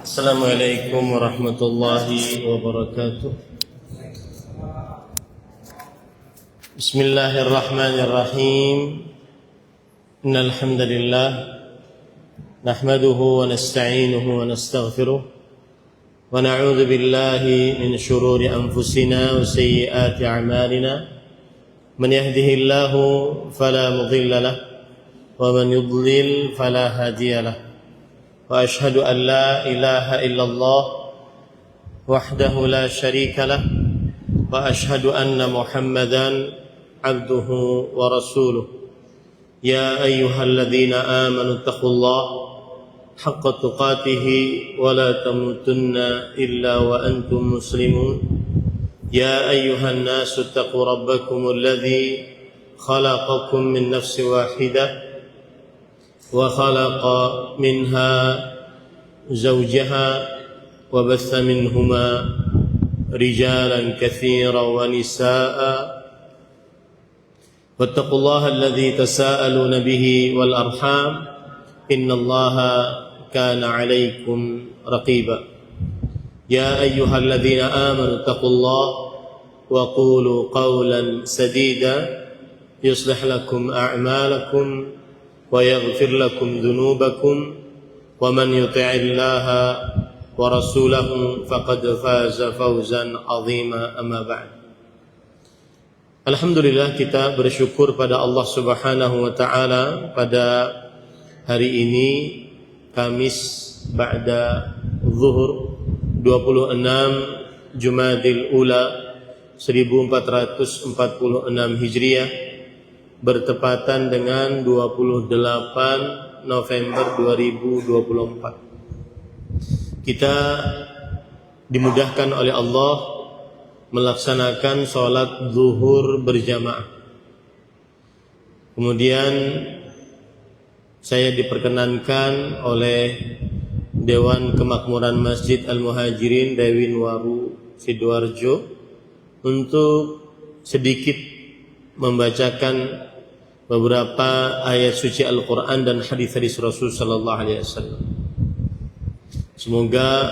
Assalamualaikum warahmatullahi wabarakatuh. Bismillahirrahmanirrahim. Innal hamdalillah nahmaduhu wa nasta'inuhu wa nastaghfiruh wa na'udzu billahi min shururi anfusina wa sayyiati a'malina. Man yahdihillahu fala mudilla lahu wa man yudlil fala hadiya lahu. Wa ashhadu an la ilaha illallah wahdahu la syarika lah wa ashhadu anna Muhammadan abduhu wa rasuluh. Ya ayyuhalladzina amanu taqullaha haqqa tuqatih wa la tamutunna illa wa antum muslimun. Ya ayyuhan nasu taqu rabbakumul ladzi khalaqakum min nafsin wahidah وخلق منها زوجها وبث منهما رجالا كثيرا ونساء واتقوا الله الذي تساءلون به والأرحام إن الله كان عليكم رقيبا يا أيها الذين آمنوا اتقوا الله وقولوا قولا سديدا يصلح لكم أعمالكم ويغفر لكم ذنوبكم ومن يطع الله ورسوله فقد فاز فوزا عظيما أما بعد. Alhamdulillah, kita bersyukur pada Allah Subhanahu wa taala pada hari ini Kamis ba'da zuhur 26 Jumadil Ula 1446 Hijriah, bertepatan dengan 28 November 2024. Kita dimudahkan oleh Allah melaksanakan sholat zuhur berjamaah. Kemudian saya diperkenankan oleh Dewan Kemakmuran Masjid Al-Muhajirin Dewin Waru Sidoarjo untuk sedikit membacakan beberapa ayat suci Al-Quran dan hadis-hadis Rasul sallallahu alaihi wasallam. Semoga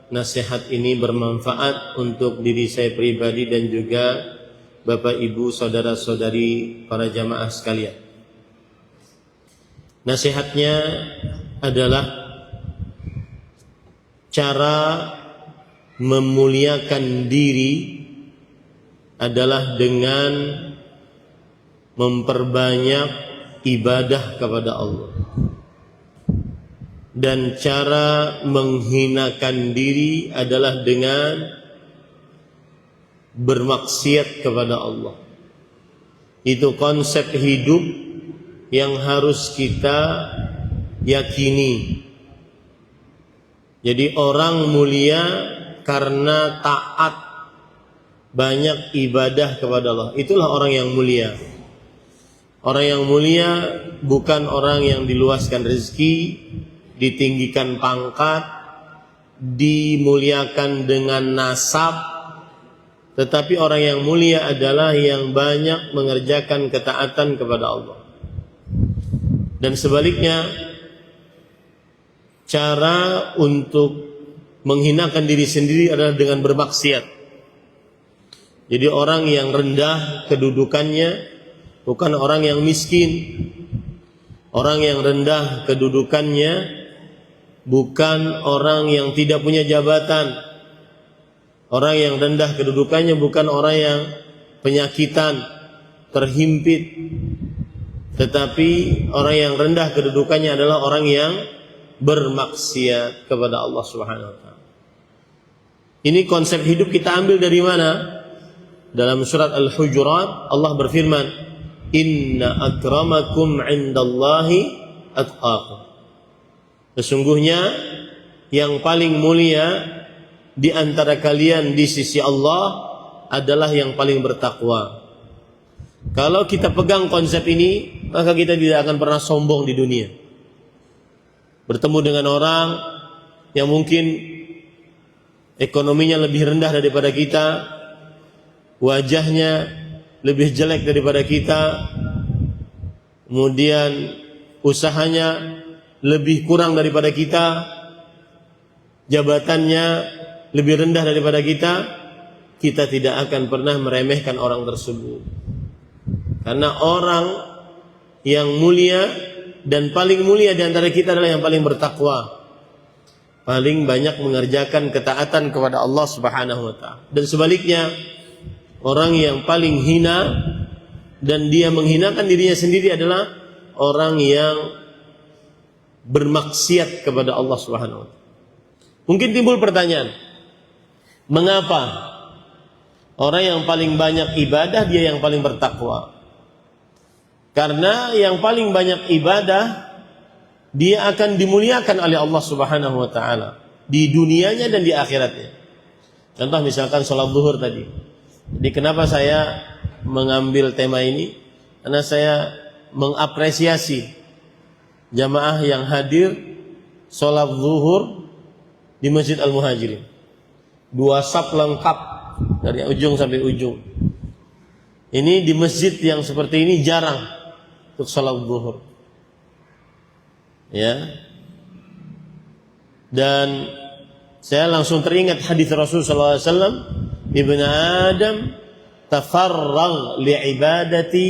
nasihat ini bermanfaat untuk diri saya pribadi dan juga Bapak Ibu, saudara-saudari para jamaah sekalian. Nasihatnya adalah cara memuliakan diri adalah dengan memperbanyak ibadah kepada Allah, dan cara menghinakan diri adalah dengan bermaksiat kepada Allah. Itu konsep hidup yang harus kita yakini. Jadi orang mulia karena taat, banyak ibadah kepada Allah. Itulah orang yang mulia. Orang yang mulia bukan orang yang diluaskan rezeki, ditinggikan pangkat, dimuliakan dengan nasab. Tetapi orang yang mulia adalah yang banyak mengerjakan ketaatan kepada Allah. Dan sebaliknya, cara untuk menghinakan diri sendiri adalah dengan bermaksiat. Jadi orang yang rendah kedudukannya bukan orang yang miskin. Orang yang rendah kedudukannya bukan orang yang tidak punya jabatan. Orang yang rendah kedudukannya bukan orang yang penyakitan, terhimpit. Tetapi orang yang rendah kedudukannya adalah orang yang bermaksiat kepada Allah Subhanahu wa taala. Ini konsep hidup kita ambil dari mana? Dalam surat Al-Hujurat Allah berfirman, Inna akramakum indallahi atqakum. Sesungguhnya yang paling mulia di antara kalian di sisi Allah adalah yang paling bertakwa. Kalau kita pegang konsep ini, maka kita tidak akan pernah sombong di dunia. Bertemu dengan orang yang mungkin ekonominya lebih rendah daripada kita, wajahnya lebih jelek daripada kita, kemudian usahanya lebih kurang daripada kita, jabatannya lebih rendah daripada kita, kita tidak akan pernah meremehkan orang tersebut. Karena orang yang mulia dan paling mulia di antara kita adalah yang paling bertakwa, paling banyak mengerjakan ketaatan kepada Allah Subhanahu wa taala. Dan sebaliknya, orang yang paling hina dan dia menghinakan dirinya sendiri adalah orang yang bermaksiat kepada Allah Subhanahu wa taala. Mungkin timbul pertanyaan, mengapa orang yang paling banyak ibadah dia yang paling bertakwa? Karena yang paling banyak ibadah dia akan dimuliakan oleh Allah Subhanahu wa taala di dunianya dan di akhiratnya. Contoh misalkan sholat zuhur tadi. Jadi kenapa saya mengambil tema ini? Karena saya mengapresiasi jamaah yang hadir sholat zuhur di Masjid Al-Muhajirin. 2 saf lengkap dari ujung sampai ujung. Ini di masjid yang seperti ini jarang untuk sholat zuhur. Ya. Dan saya langsung teringat hadis Rasulullah SAW, Ibn Adam tafarrag li'ibadati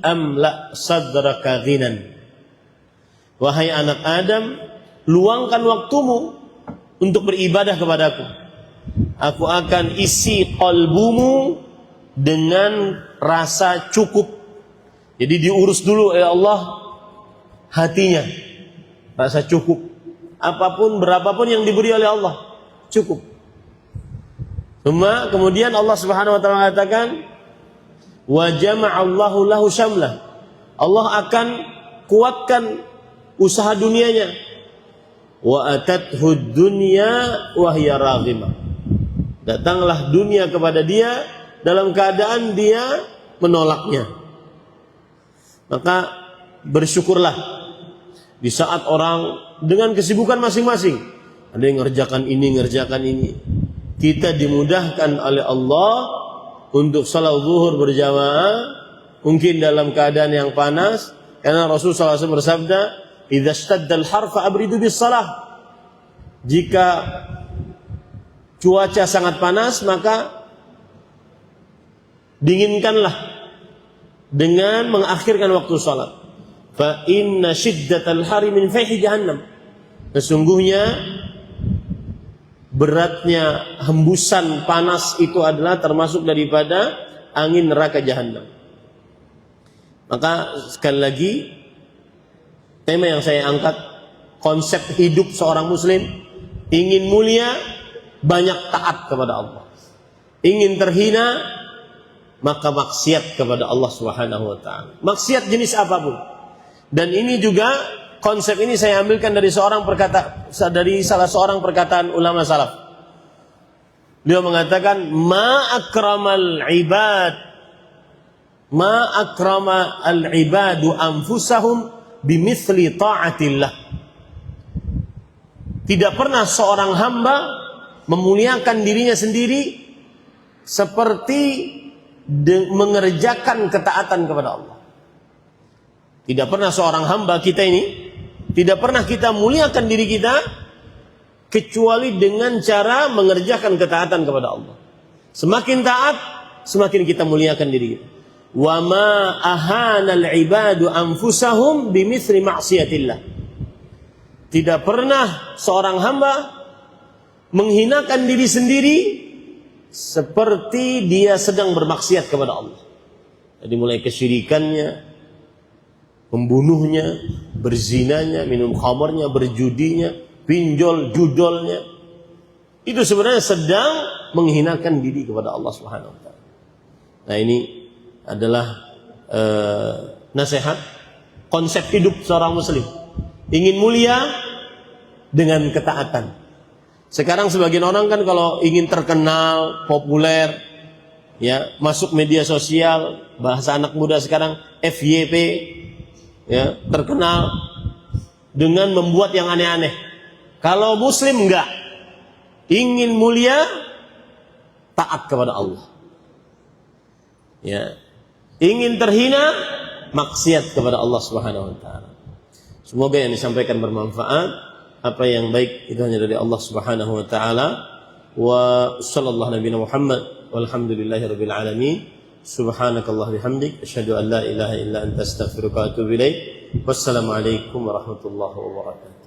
amla sadraka ghinan. Wahai anak Adam, luangkan waktumu untuk beribadah kepadaku. Aku akan isi qalbumu dengan rasa cukup. Jadi diurus dulu ya Allah hatinya, rasa cukup. Apapun berapapun yang diberi oleh Allah cukup. Kemudian Allah Subhanahu wa taala mengatakan, wa jama'allahu lahu syamlah. Allah akan kuatkan usaha dunianya. Wa atathu dunya wa hiya raghimah. Datanglah dunia kepada dia dalam keadaan dia menolaknya. Maka bersyukurlah di saat orang dengan kesibukan masing-masing, ada yang ngerjakan ini, kita dimudahkan oleh Allah untuk salat zuhur berjamaah, mungkin dalam keadaan yang panas, karena Rasulullah SAW bersabda, "Idza shtaddal har fa abridu bis shalah." Jika cuaca sangat panas, maka dinginkanlah dengan mengakhirkan waktu salat. Fa inna shiddatal hari min fayhi jahannam. Sesungguhnya beratnya hembusan panas itu adalah termasuk daripada angin neraka jahanam. Maka sekali lagi tema yang saya angkat, konsep hidup seorang muslim, ingin mulia banyak taat kepada Allah. Ingin terhina maka maksiat kepada Allah Subhanahu wa taala. Maksiat jenis apapun. Dan ini juga konsep ini saya ambilkan dari salah seorang perkataan ulama salaf. Beliau mengatakan, ma akrama al-ibadu anfusahum bimithli ta'atillah. Tidak pernah seorang hamba memuliakan dirinya sendiri seperti mengerjakan ketaatan kepada Allah. Tidak pernah seorang hamba kita ini, tidak pernah kita muliakan diri kita kecuali dengan cara mengerjakan ketaatan kepada Allah. Semakin taat, semakin kita muliakan diri kita. Wa ma ahanal ibadu anfusahum bimithli ma'siyatillah. Tidak pernah seorang hamba menghinakan diri sendiri seperti dia sedang bermaksiat kepada Allah. Jadi mulai kesyirikannya, pembunuhnya, berzinanya, minum khamrnya, berjudinya, pinjol, judolnya, itu sebenarnya sedang menghinakan diri kepada Allah Subhanahu wa taala. Nah, ini adalah nasihat konsep hidup seorang muslim. Ingin mulia dengan ketaatan. Sekarang sebagian orang kan kalau ingin terkenal, populer, ya, masuk media sosial, bahasa anak muda sekarang FYP, ya, terkenal dengan membuat yang aneh-aneh. Kalau muslim enggak, ingin mulia, taat kepada Allah. Ya, ingin terhina, maksiat kepada Allah Subhanahu wa taala. Semoga yang disampaikan bermanfaat. Apa yang baik itu hanya dari Allah Subhanahu wa taala. Wa sallallahu nabiyana Muhammad walhamdulillahirabbil alamin. Subhanakallah bihamdik asyhadu an la ilaha illa anta astaghfiruka wa atubu ilaik. Wassalamualaikum warahmatullahi wabarakatuh.